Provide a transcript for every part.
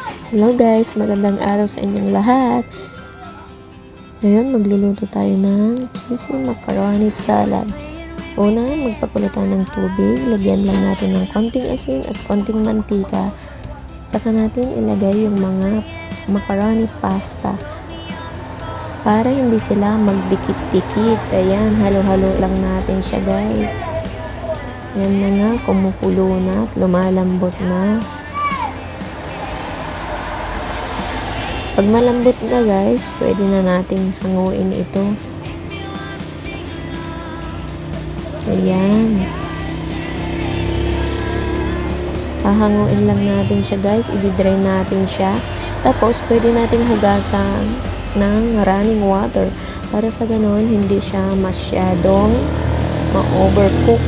Hello guys, magandang araw sa inyong lahat. Ngayon magluluto tayo ng cheesy macaroni salad. Una, magpakulo tayo ng tubig. Lagyan lang natin ng konting asin at konting mantika. Saka natin ilagay yung mga macaroni pasta para hindi sila magdikit-dikit. Ayan, halo-halo lang natin siya guys. Yan na nga, kumukulo na at lumalambot na. Pag malambot na guys, pwede na nating hanguin ito. Ayan. Hahanguin lang natin siya guys. I-drain natin siya. Tapos, pwede nating hugasan ng running water. Para sa ganon, hindi siya masyadong ma-overcook.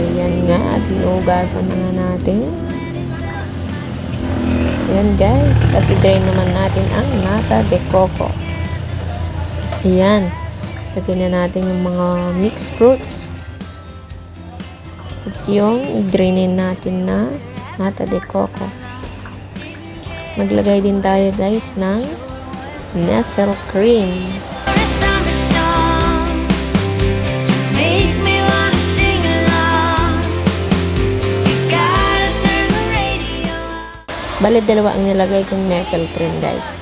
Ayan nga. At hinugasan na nga natin. Ayan guys, at i-drain naman natin ang nata de coco. Ayan, lagyan na natin yung mga mixed fruits. At yung i-drainin natin na nata de coco. Maglagay din tayo guys ng Nestle cream. Bale, dalawa ang nilagay kong Nestle cream guys.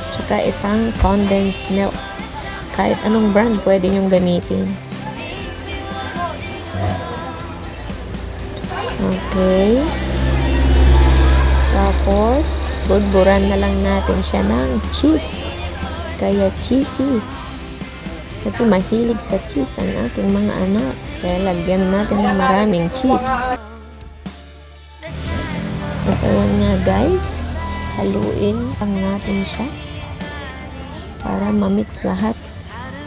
Tsaka isang condensed milk. Kahit anong brand pwede nyong gamitin. Okay. Tapos, budburan na lang natin siya ng cheese. Kaya cheesy. Kasi mahilig sa cheese ang aking mga anak. Kaya lagyan natin ng maraming cheese. At ayan nga guys, haluin lang natin siya para ma-mix lahat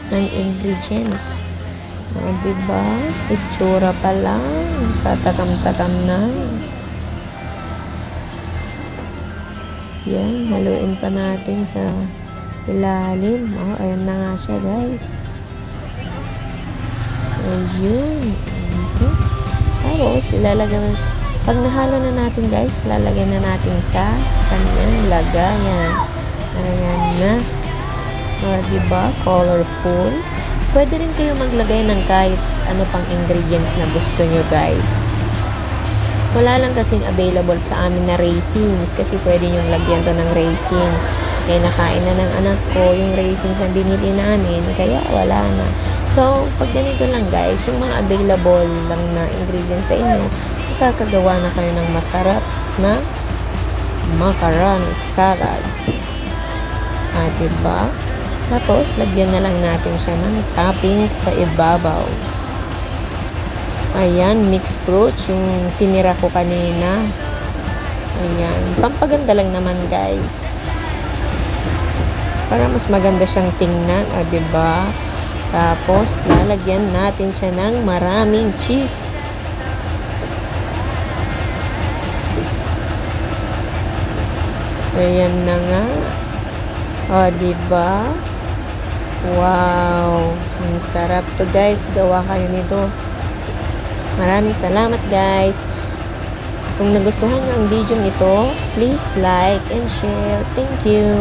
ng ingredients. Diba? Itsura pa lang, tatakam-takam na. Yan, haluin pa natin sa ilalim. Ayan na nga siya guys. Ayun. Tapos, ilalagay. Pag nahalo na natin guys, lalagyan na natin sa kanyang lagayan. Ayan na. Diba? Colorful. Pwede rin kayo maglagay ng kahit ano pang ingredients na gusto nyo guys. Wala lang kasing available sa amin na raisins kasi pwede nyong lagyan to ng raisins. Kaya nakain na ng anak ko yung raisins na binili namin. Kaya wala na. So, pag ganito lang guys, yung mga available lang na ingredients sa inyo, kakagawa na kayo ng masarap na macaroni salad. Diba? Tapos, lagyan na lang natin siya ng toppings sa ibabaw. Ayan, mixed fruits, yung tinira ko kanina. Ayan, pampaganda lang naman guys. Para mas maganda siyang tingnan, diba? Tapos, lalagyan natin siya ng maraming cheese. Ayan na nga. Diba? Wow. Ang sarap to guys. Gawa kayo nito. Maraming salamat guys. Kung nagustuhan nyo ang video ito, please like and share. Thank you.